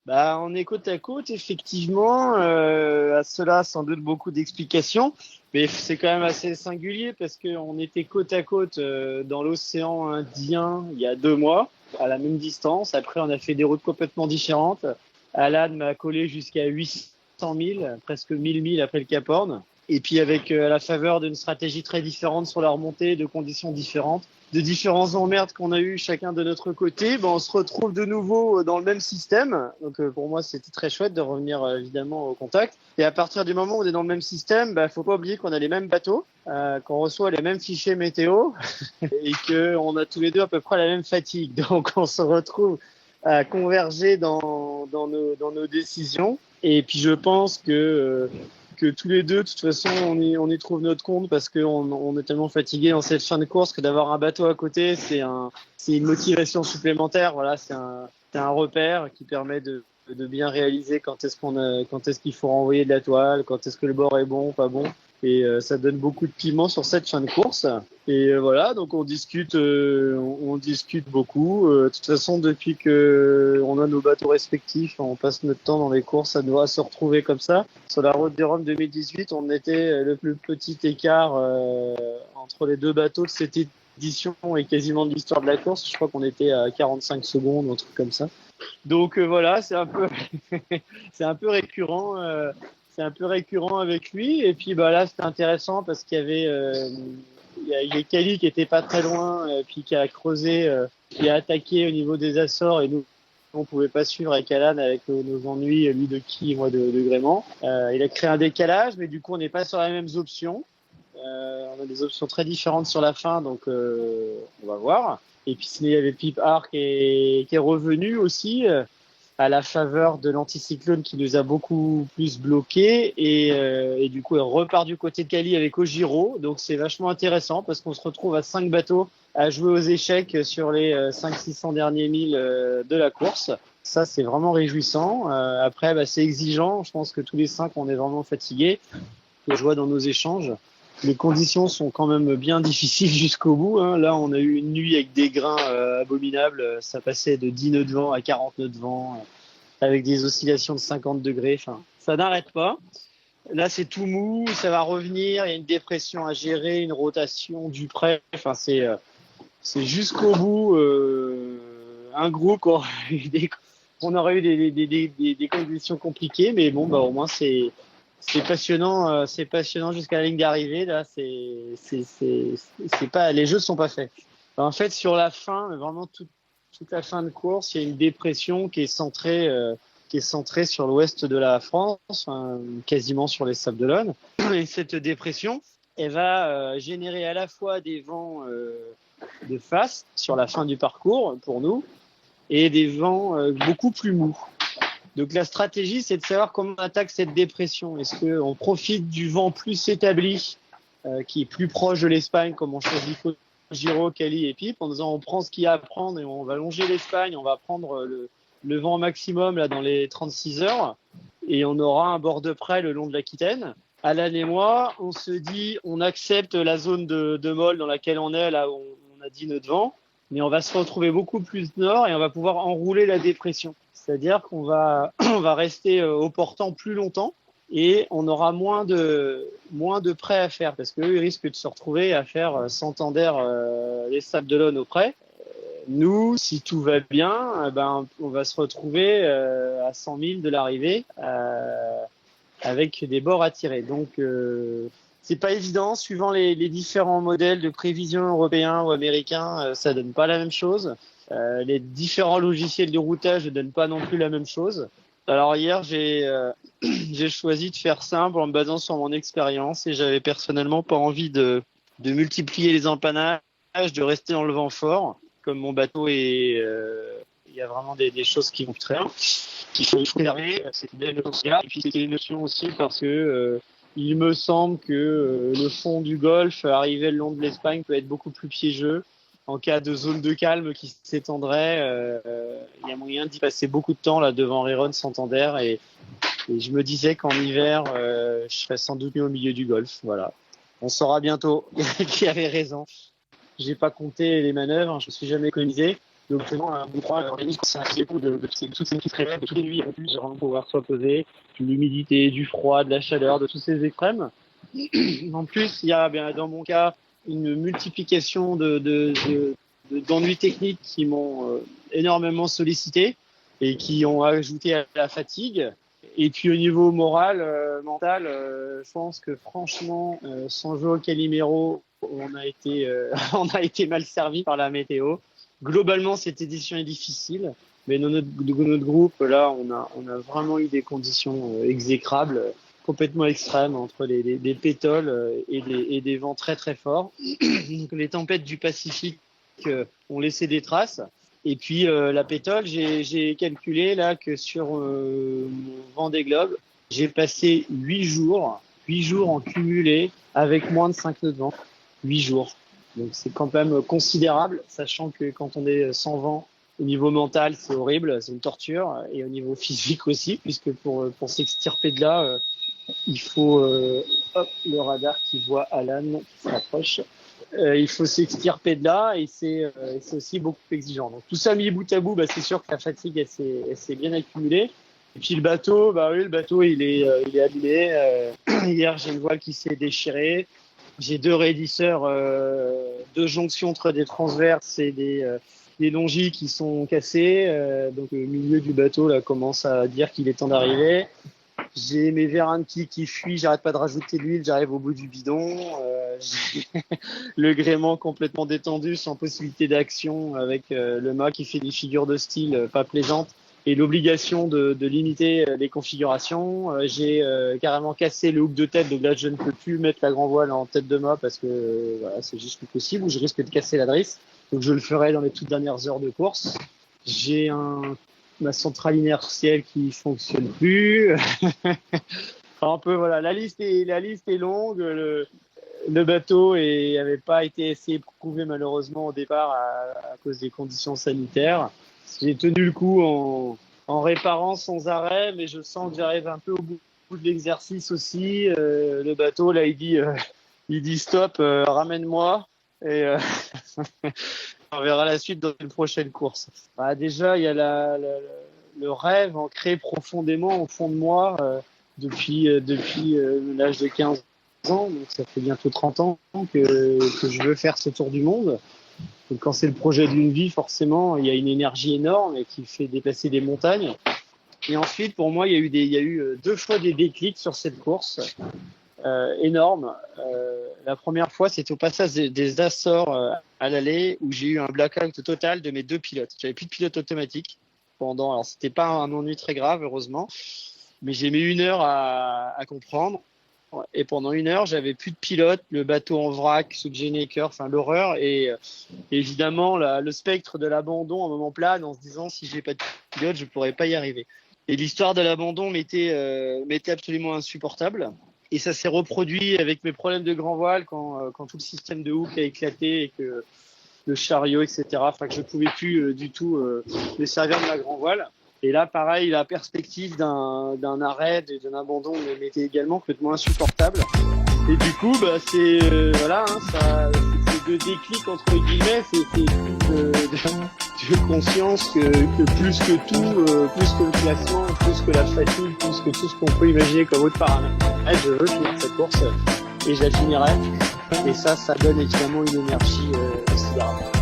Bah, on est côte à côte, effectivement. À cela, sans doute beaucoup d'explications, mais c'est quand même assez singulier parce qu'on était côte à côte dans l'océan Indien il y a 2 mois, à la même distance. Après, on a fait des routes complètement différentes. Alan m'a collé jusqu'à 800 milles, presque 1000 milles après le Cap Horn. Et puis avec à la faveur d'une stratégie très différente sur la remontée, de conditions différentes, de différents emmerdes qu'on a eu chacun de notre côté, ben on se retrouve de nouveau dans le même système. Donc pour moi, c'était très chouette de revenir évidemment au contact. Et à partir du moment où on est dans le même système, ben faut pas oublier qu'on a les mêmes bateaux, qu'on reçoit les mêmes fichiers météo et que on a tous les deux à peu près la même fatigue. Donc on se retrouve à converger dans nos décisions. Et puis je pense que tous les deux, de toute façon, on y trouve notre compte parce qu'on est tellement fatigué dans cette fin de course que d'avoir un bateau à côté, c'est une motivation supplémentaire. Voilà, c'est un repère qui permet de bien réaliser quand est-ce qu'il faut renvoyer de la toile, quand est-ce que le bord est bon, pas bon. Et ça donne beaucoup de piment sur cette fin de course. Et voilà, donc on discute beaucoup. De toute façon, depuis que on a nos bateaux respectifs, on passe notre temps dans les courses à se retrouver comme ça. Sur la route du Rhum 2018, on était le plus petit écart entre les deux bateaux de cette édition et quasiment de l'histoire de la course. Je crois qu'on était à 45 secondes, un truc comme ça. Donc voilà, c'est un peu récurrent. C'est un peu récurrent avec lui. Et puis bah là, c'était intéressant parce qu'il y avait il y a Kali qui était pas très loin, puis qui a creusé, qui a attaqué au niveau des Açores et nous on pouvait pas suivre avec Alan avec nos ennuis, lui de qui, moi de gréement. Il a créé un décalage, mais du coup on n'est pas sur les mêmes options. On a des options très différentes sur la fin, donc on va voir. Et puis il y avait Pip Arc qui est revenu aussi à la faveur de l'anticyclone qui nous a beaucoup plus bloqué et du coup elle repart du côté de Cali avec Ojiro, donc c'est vachement intéressant parce qu'on se retrouve à 5 bateaux à jouer aux échecs sur les 500-600 derniers milles de la course. Ça c'est vraiment réjouissant. Après bah, c'est exigeant, je pense que tous les 5 on est vraiment fatigués et je vois dans nos échanges les conditions sont quand même bien difficiles jusqu'au bout. Hein. Là, on a eu une nuit avec des grains abominables. Ça passait de 10 nœuds de vent à 40 nœuds de vent, avec des oscillations de 50 degrés. Enfin, ça n'arrête pas. Là, c'est tout mou. Ça va revenir. Il y a une dépression à gérer, une rotation du près. Enfin, c'est jusqu'au bout un groupe on aurait eu des conditions compliquées. Mais bon, bah, au moins, c'est passionnant jusqu'à la ligne d'arrivée. Là, c'est pas, les jeux sont pas faits. En fait, sur la fin, vraiment toute la fin de course, il y a une dépression qui est centrée sur l'ouest de la France, hein, quasiment sur les Sables d'Olonne. Et cette dépression, elle va générer à la fois des vents de face sur la fin du parcours pour nous et des vents beaucoup plus mous. Donc la stratégie, c'est de savoir comment on attaque cette dépression. Est-ce qu'on profite du vent plus établi, qui est plus proche de l'Espagne, comme on choisit Giro, Cali et Pip, en disant on prend ce qu'il y a à prendre et on va longer l'Espagne, on va prendre le vent maximum là dans les 36 heures et on aura un bord de près le long de l'Aquitaine. Alan et moi, on se dit on accepte la zone de Molle dans laquelle on est, là où on a dit notre vent, mais on va se retrouver beaucoup plus nord et on va pouvoir enrouler la dépression. C'est-à-dire qu'on va, on va rester au portant plus longtemps et on aura moins de prêts à faire parce qu'eux, ils risquent de se retrouver à faire Santander, les Sables d'Olonne au prêt. Nous, si tout va bien, ben, on va se retrouver à 100 000 de l'arrivée avec des bords à tirer. Donc, c'est pas évident. Suivant les différents modèles de prévision européens ou américains, ça donne pas la même chose. Les différents logiciels de routage ne donnent pas non plus la même chose. Alors hier, j'ai choisi de faire simple en me basant sur mon expérience et j'avais personnellement pas envie de multiplier les empannages, de rester dans le vent fort. Comme mon bateau il y a vraiment des choses qui vont très bien, qu'il faut préserver. C'est une belle notion. Et puis c'est une notion aussi parce que il me semble que le fond du Golfe, arrivé le long de l'Espagne, peut être beaucoup plus piégeux. En cas de zone de calme qui s'étendrait, il y a moyen d'y passer beaucoup de temps là devant Riron, Santander et je me disais qu'en hiver, je serais sans doute mieux au milieu du Golfe. Voilà, on saura bientôt qui avait raison. J'ai pas compté les manœuvres, je me suis jamais économisé. Donc vraiment, un bon l'organisme, c'est un dépôt de toutes ces petites réveils, de toutes les nuits en plus, vraiment pouvoir se reposer, de l'humidité, du froid, de la chaleur, de tous ces extrêmes. En plus, il y a, bien, dans mon cas, une multiplication d'ennuis techniques qui m'ont énormément sollicité et qui ont ajouté à la fatigue. Et puis au niveau moral, mental, je pense que franchement, sans jouer au Calimero, on a été on a été mal servi par la météo. Globalement, cette édition est difficile, mais dans notre groupe, là, on a vraiment eu des conditions exécrables, complètement extrêmes, entre des pétoles et des vents très très forts. Donc, les tempêtes du Pacifique ont laissé des traces. Et puis la pétole, j'ai calculé là que sur mon Vendée Globe, j'ai passé 8 jours en cumulé avec moins de 5 nœuds de vent. 8 jours. Donc c'est quand même considérable, sachant que quand on est sans vent, au niveau mental, c'est horrible, c'est une torture, et au niveau physique aussi, puisque pour s'extirper de là, il faut le radar qui voit Alan qui s'approche. Il faut s'extirper de là et c'est aussi beaucoup exigeant. Donc tout ça mis bout à bout, c'est sûr que la fatigue elle s'est bien accumulée. Et puis le bateau, oui, le bateau il est abîmé. Hier j'ai une voile qui s'est déchirée. J'ai 2 raidisseurs, 2 jonctions entre des transverses et des longis qui sont cassés. Donc le milieu du bateau là commence à dire qu'il est temps d'arriver. J'ai mes vérins qui fuient, j'arrête pas de rajouter de l'huile, j'arrive au bout du bidon. J'ai le gréement complètement détendu, sans possibilité d'action, avec le mât qui fait des figures de style pas plaisantes et l'obligation de limiter les configurations. J'ai carrément cassé le hook de tête, donc là je ne peux plus mettre la grand voile en tête de mât parce que voilà, c'est juste plus possible, ou je risque de casser la drisse. Donc je le ferai dans les toutes dernières heures de course. J'ai ma centrale inertielle qui fonctionne plus. Enfin, un peu, voilà, la liste est longue. Le bateau n'avait pas été assez éprouvé malheureusement au départ à cause des conditions sanitaires. J'ai tenu le coup en réparant sans arrêt, mais je sens que j'arrive un peu au bout de l'exercice aussi. Le bateau là, il dit stop, ramène-moi et on verra la suite dans une prochaine course. Déjà, il y a le rêve ancré profondément au fond de moi depuis l'âge de 15 ans, donc ça fait bientôt 30 ans que je veux faire ce tour du monde. Donc quand c'est le projet d'une vie, forcément, il y a une énergie énorme et qui fait déplacer des montagnes. Et ensuite, pour moi, il y a eu 2 fois des déclics sur cette course énormes. La première fois, c'était au passage des Açores à l'aller où j'ai eu un blackout total de mes 2 pilotes. J'avais plus de pilote automatique pendant. Alors c'était pas un ennui très grave, heureusement, mais j'ai mis 1 heure à comprendre. Et pendant 1 heure, j'avais plus de pilote, le bateau en vrac, sous Gennaker, enfin l'horreur, et évidemment le spectre de l'abandon à un moment plane en se disant si j'ai pas de pilote, je pourrais pas y arriver. Et l'histoire de l'abandon m'était absolument insupportable. Et ça s'est reproduit avec mes problèmes de grand voile quand tout le système de hook a éclaté et que le chariot, etc. Enfin que je pouvais plus du tout me servir de ma grand voile. Et là, pareil, la perspective d'un arrêt, d'un abandon m'était également complètement insupportable. Et du coup, c'est voilà, ça, c'est 2 déclics entre guillemets, c'est de conscience que plus que tout, plus que le classement, plus que la fatigue, plus que tout ce qu'on peut imaginer comme autre paramètre. Je veux finir cette course et je la finirai. Et ça donne évidemment une énergie considérable.